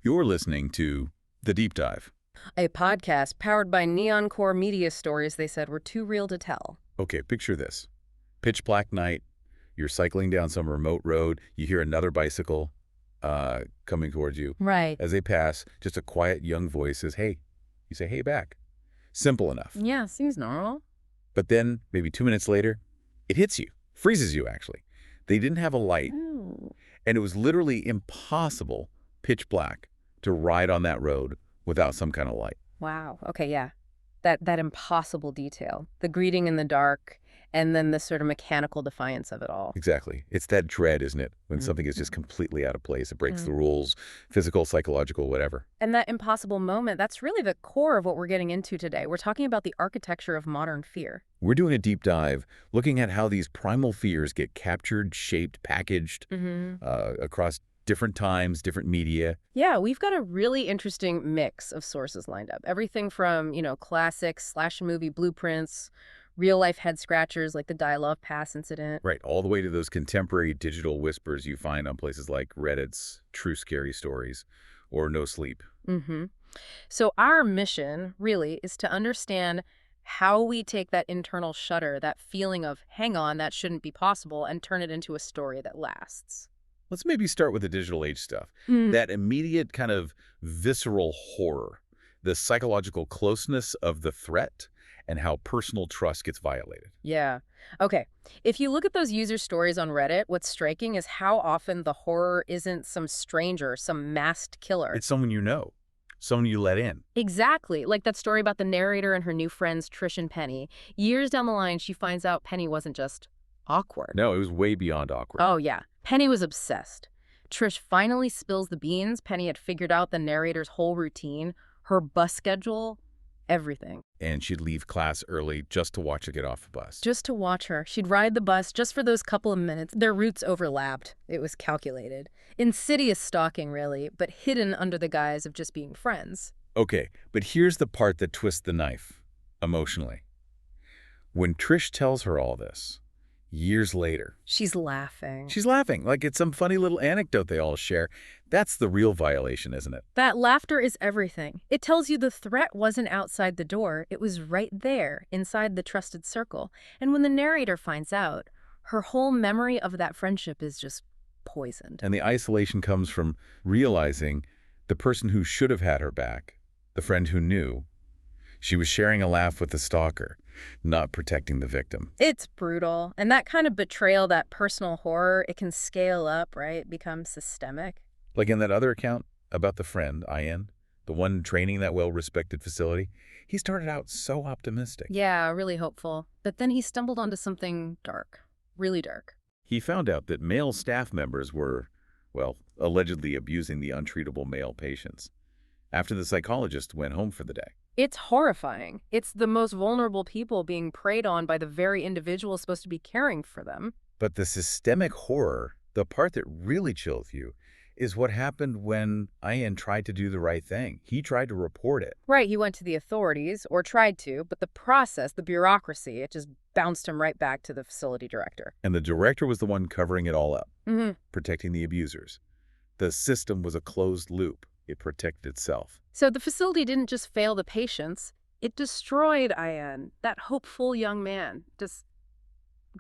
You're listening to The Deep Dive. A podcast powered by Neon Core media stories they said were too real to tell. Okay, picture this. Pitch black night, you're cycling down some remote road, you hear another bicycle coming towards you. Right. As they pass, just a quiet young voice says, hey. You say, hey, back. Simple enough. Yeah, seems normal. But then, maybe 2 minutes later, it hits you. Freezes you, actually. They didn't have a light. Oh. And it was literally impossible, pitch black, to ride on that road without some kind of light. Wow. Okay, yeah. That impossible detail. The greeting in the dark, and then the sort of mechanical defiance of it all. Exactly. It's that dread, isn't it? When something is just completely out of place. It breaks the rules, physical, psychological, whatever. And that impossible moment, that's really the core of what we're getting into today. We're talking about the architecture of modern fear. We're doing a deep dive, looking at how these primal fears get captured, shaped, packaged across different times, different media. Yeah, we've got a really interesting mix of sources lined up. Everything from, classic slash movie blueprints, real-life head-scratchers like the Dyatlov Pass incident. Right, all the way to those contemporary digital whispers you find on places like Reddit's True Scary Stories or NoSleep. So our mission, really, is to understand how we take that internal shudder, that feeling of, hang on, that shouldn't be possible, and turn it into a story that lasts. Let's maybe start with the digital age stuff. That immediate kind of visceral horror, the psychological closeness of the threat, and how personal trust gets violated. Yeah. Okay. If you look at those user stories on Reddit, what's striking is how often the horror isn't some stranger, some masked killer. It's someone you know, someone you let in. Exactly. Like that story about the narrator and her new friends, Trish and Penny. Years down the line, she finds out Penny wasn't just awkward. No, it was way beyond awkward. Oh, yeah. Penny was obsessed. Trish finally spills the beans. Penny had figured out the narrator's whole routine, her bus schedule, everything. And she'd leave class early just to watch her get off the bus. Just to watch her. She'd ride the bus just for those couple of minutes. Their routes overlapped. It was calculated. Insidious stalking, really, but hidden under the guise of just being friends. Okay, but here's the part that twists the knife, emotionally. When Trish tells her all this, years later. She's laughing. She's laughing, like it's some funny little anecdote they all share. That's the real violation, isn't it? That laughter is everything. It tells you the threat wasn't outside the door. It was right there, inside the trusted circle. And when the narrator finds out, her whole memory of that friendship is just poisoned. And the isolation comes from realizing the person who should have had her back, the friend who knew, she was sharing a laugh with the stalker, not protecting the victim. It's brutal. And that kind of betrayal, that personal horror, it can scale up, right? Become systemic. Like in that other account about the friend, Ian, the one training that well-respected facility, he started out so optimistic. Yeah, really hopeful. But then he stumbled onto something dark, really dark. He found out that male staff members were, well, allegedly abusing the untreatable male patients after the psychologist went home for the day. It's horrifying. It's the most vulnerable people being preyed on by the very individual supposed to be caring for them. But the systemic horror, the part that really chills you, is what happened when Ian tried to do the right thing. He tried to report it. Right, he went to the authorities, or tried to, but the process, the bureaucracy, it just bounced him right back to the facility director. And the director was the one covering it all up, protecting the abusers. The system was a closed loop. It protected itself. So the facility didn't just fail the patients, it destroyed Ian, that hopeful young man, just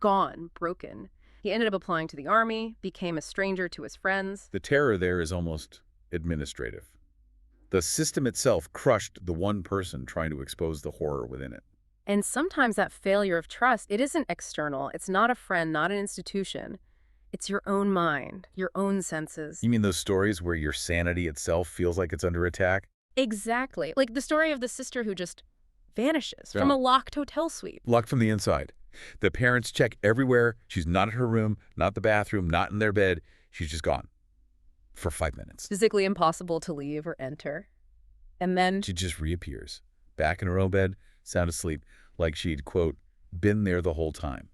gone, broken. He ended up applying to the army, became a stranger to his friends. The terror there is almost administrative. The system itself crushed the one person trying to expose the horror within it. And sometimes that failure of trust, it isn't external. It's not a friend, not an institution. It's your own mind, your own senses. You mean those stories where your sanity itself feels like it's under attack? Exactly. Like the story of the sister who just vanishes from a locked hotel suite. Locked from the inside. The parents check everywhere. She's not at her room, not the bathroom, not in their bed. She's just gone for 5 minutes. Physically impossible to leave or enter. And then she just reappears, back in her own bed, sound asleep, like she'd, quote, been there the whole time.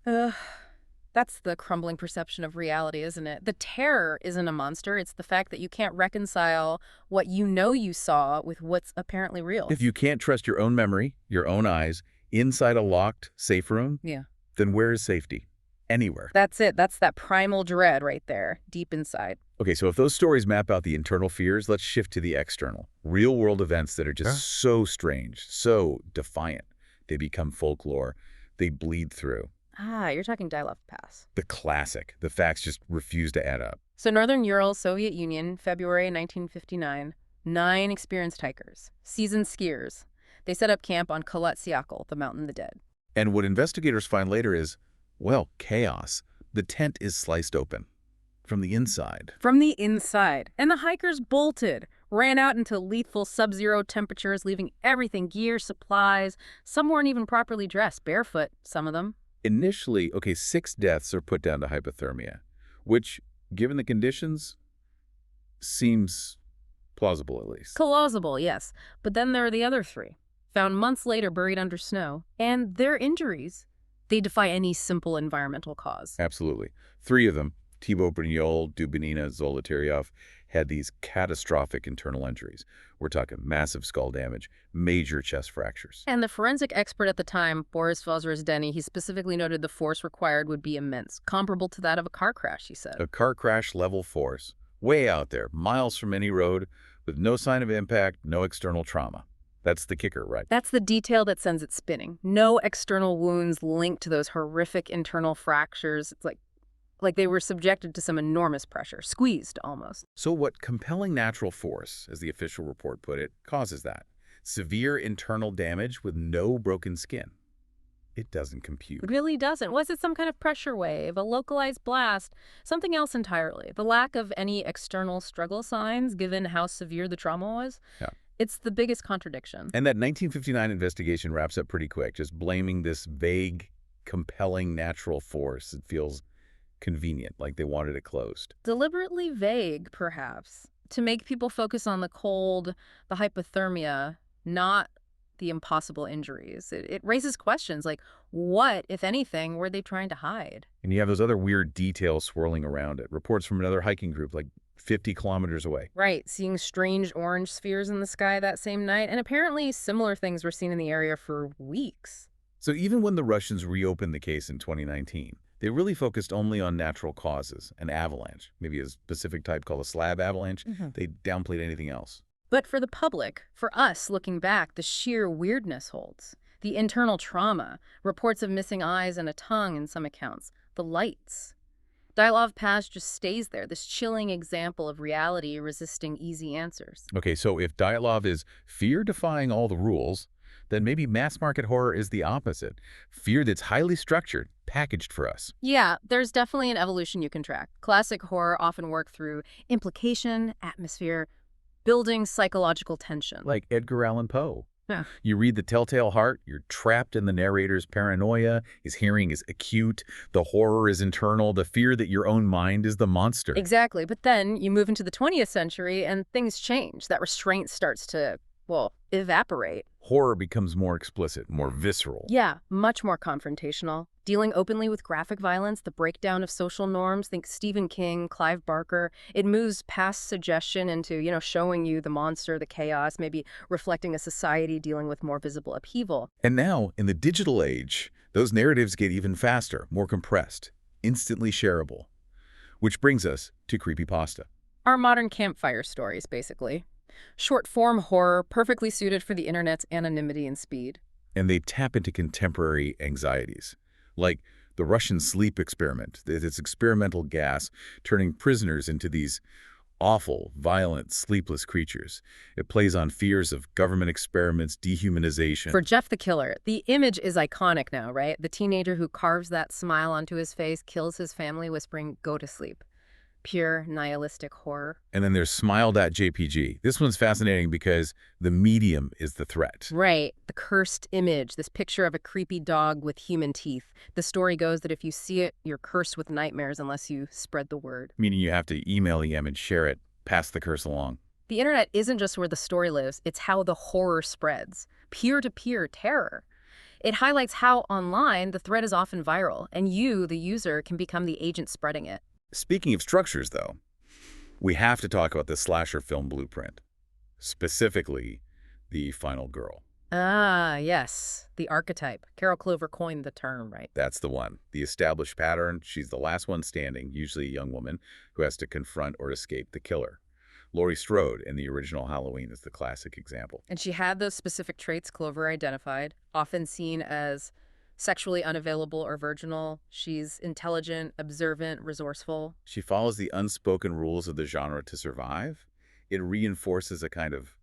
That's the crumbling perception of reality, isn't it? The terror isn't a monster. It's the fact that you can't reconcile what you know you saw with what's apparently real. If you can't trust your own memory, your own eyes, inside a locked, safe room, then where is safety? anywhere. That's it. That's that primal dread right there, deep inside. Okay, so if those stories map out the internal fears, let's shift to the external. Real-world events that are just so strange, so defiant. They become folklore. They bleed through. Ah, you're talking Dyatlov Pass. The classic. The facts just refuse to add up. So Northern Ural, Soviet Union, February 1959. 9 experienced hikers, seasoned skiers. They set up camp on Syakhl, the mountain of the dead. And what investigators find later is, well, chaos. The tent is sliced open from the inside. From the inside. And the hikers bolted, ran out into lethal sub-zero temperatures, leaving everything, gear, supplies. Some weren't even properly dressed, barefoot, some of them. Initially, 6 deaths are put down to hypothermia, which, given the conditions, seems plausible at least. Plausible, yes. But then there are the other 3, found months later buried under snow. And their injuries, they defy any simple environmental cause. Absolutely. 3 of them, Thibaut Brignol, Dubinina, Zolotaryov, had these catastrophic internal injuries. We're talking massive skull damage, major chest fractures. And the forensic expert at the time, Boris Vozrozhdeny, he specifically noted the force required would be immense, comparable to that of a car crash, he said. A car crash level force, way out there, miles from any road, with no sign of impact, no external trauma. That's the kicker, right? That's the detail that sends it spinning. No external wounds linked to those horrific internal fractures. It's like they were subjected to some enormous pressure, squeezed almost. So what compelling natural force, as the official report put it, causes that? Severe internal damage with no broken skin. It doesn't compute. It really doesn't. Was it some kind of pressure wave, a localized blast, something else entirely? The lack of any external struggle signs, given how severe the trauma was? Yeah. It's the biggest contradiction. And that 1959 investigation wraps up pretty quick, just blaming this vague, compelling natural force. It feels convenient, like they wanted it closed. Deliberately vague, perhaps, to make people focus on the cold, the hypothermia, not the impossible injuries. It raises questions like, what, if anything, were they trying to hide? And you have those other weird details swirling around it. Reports from another hiking group, like 50 kilometers away. Right, seeing strange orange spheres in the sky that same night, and apparently similar things were seen in the area for weeks. So even when the Russians reopened the case in 2019, they really focused only on natural causes, an avalanche, maybe a specific type called a slab avalanche. They downplayed anything else. But for the public, for us looking back, the sheer weirdness holds. The internal trauma, reports of missing eyes and a tongue in some accounts, the lights. Dyatlov Pass just stays there, this chilling example of reality resisting easy answers. Okay, so if Dyatlov is fear-defying all the rules, then maybe mass-market horror is the opposite. Fear that's highly structured, packaged for us. Yeah, there's definitely an evolution you can track. Classic horror often work through implication, atmosphere, building psychological tension. Like Edgar Allan Poe. Yeah. You read The Telltale Heart, you're trapped in the narrator's paranoia, his hearing is acute, the horror is internal, the fear that your own mind is the monster. Exactly, but then you move into the 20th century and things change. That restraint starts to, well, evaporate. Horror becomes more explicit, more visceral. Yeah, much more confrontational. Dealing openly with graphic violence, the breakdown of social norms, think Stephen King, Clive Barker. It moves past suggestion into, showing you the monster, the chaos, maybe reflecting a society dealing with more visible upheaval. And now, in the digital age, those narratives get even faster, more compressed, instantly shareable. Which brings us to creepypasta. Our modern campfire stories, basically. Short-form horror, perfectly suited for the internet's anonymity and speed. And they tap into contemporary anxieties, like the Russian sleep experiment, its experimental gas turning prisoners into these awful, violent, sleepless creatures. It plays on fears of government experiments, dehumanization. For Jeff the Killer, the image is iconic now, right? The teenager who carves that smile onto his face, kills his family, whispering, "Go to sleep." Pure nihilistic horror. And then there's Smile.jpg. This one's fascinating because the medium is the threat. Right. The cursed image, this picture of a creepy dog with human teeth. The story goes that if you see it, you're cursed with nightmares unless you spread the word. Meaning you have to email the image, share it, pass the curse along. The internet isn't just where the story lives, it's how the horror spreads. Peer-to-peer terror. It highlights how online the threat is often viral, and you, the user, can become the agent spreading it. Speaking of structures, though, we have to talk about the slasher film blueprint, specifically The Final Girl. Ah, yes. The archetype. Carol Clover coined the term, right? That's the one. The established pattern, she's the last one standing, usually a young woman, who has to confront or escape the killer. Laurie Strode in the original Halloween is the classic example. And she had those specific traits Clover identified, often seen as sexually unavailable or virginal. She's intelligent, observant, resourceful. She follows the unspoken rules of the genre to survive. It reinforces a kind of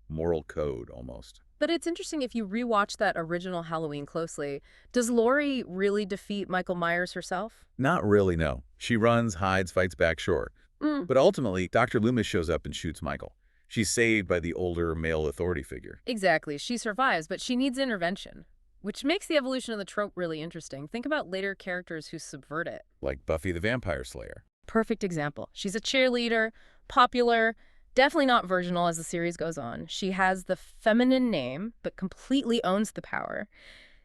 moral code, almost. But it's interesting if you rewatch that original Halloween closely. Does Laurie really defeat Michael Myers herself? Not really, no. She runs, hides, fights back, sure. Mm. But ultimately, Dr. Loomis shows up and shoots Michael. She's saved by the older male authority figure. Exactly. She survives, but she needs intervention, which makes the evolution of the trope really interesting. Think about later characters who subvert it. Like Buffy the Vampire Slayer. Perfect example. She's a cheerleader, popular, definitely not virginal as the series goes on. She has the feminine name, but completely owns the power.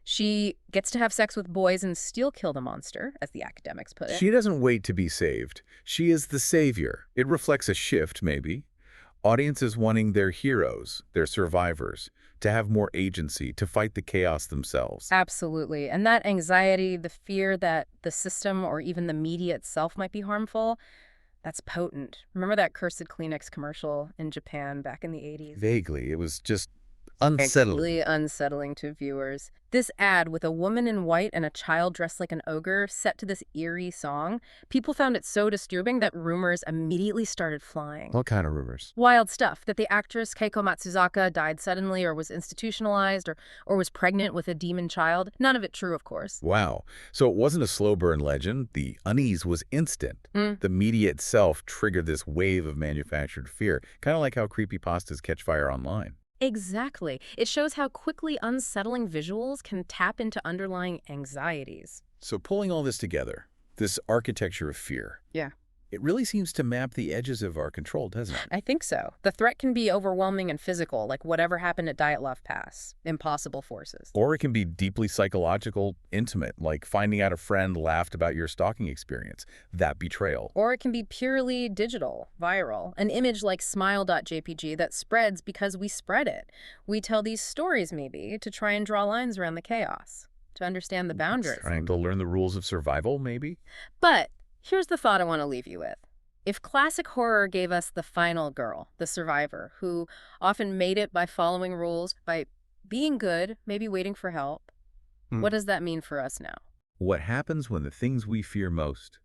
She gets to have sex with boys and still kill the monster, as the academics put it. She doesn't wait to be saved. She is the savior. It reflects a shift, maybe. Audiences wanting their heroes, their survivors, to have more agency, to fight the chaos themselves. Absolutely. And that anxiety, the fear that the system or even the media itself might be harmful, that's potent. Remember that cursed Kleenex commercial in Japan back in the 80s? Vaguely, it was just unsettling. Really unsettling to viewers. This ad with a woman in white and a child dressed like an ogre set to this eerie song, people found it so disturbing that rumors immediately started flying. What kind of rumors? Wild stuff, that the actress Keiko Matsuzaka died suddenly or was institutionalized or was pregnant with a demon child. None of it true, of course. Wow. So it wasn't a slow burn legend. The unease was instant. The media itself triggered this wave of manufactured fear, kind of like how creepypastas catch fire online. Exactly. It shows how quickly unsettling visuals can tap into underlying anxieties. So pulling all this together, this architecture of fear, Yeah. it really seems to map the edges of our control, doesn't it? I think so. The threat can be overwhelming and physical, like whatever happened at Dyatlov Pass. Impossible forces. Or it can be deeply psychological, intimate, like finding out a friend laughed about your stalking experience, that betrayal. Or it can be purely digital, viral. An image like smile.jpg that spreads because we spread it. We tell these stories, maybe, to try and draw lines around the chaos, to understand the boundaries. Trying to learn the rules of survival, maybe? But here's the thought I want to leave you with. If classic horror gave us the final girl, the survivor, who often made it by following rules, by being good, maybe waiting for help, what does that mean for us now? What happens when the things we fear most,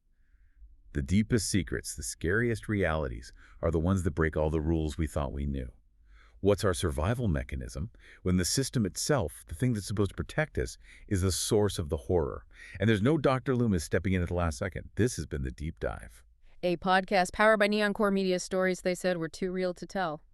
the deepest secrets, the scariest realities, are the ones that break all the rules we thought we knew? What's our survival mechanism when the system itself, the thing that's supposed to protect us, is the source of the horror? And there's no Dr. Loomis stepping in at the last second. This has been The Deep Dive. A podcast powered by Neon Core Media. Stories they said were too real to tell.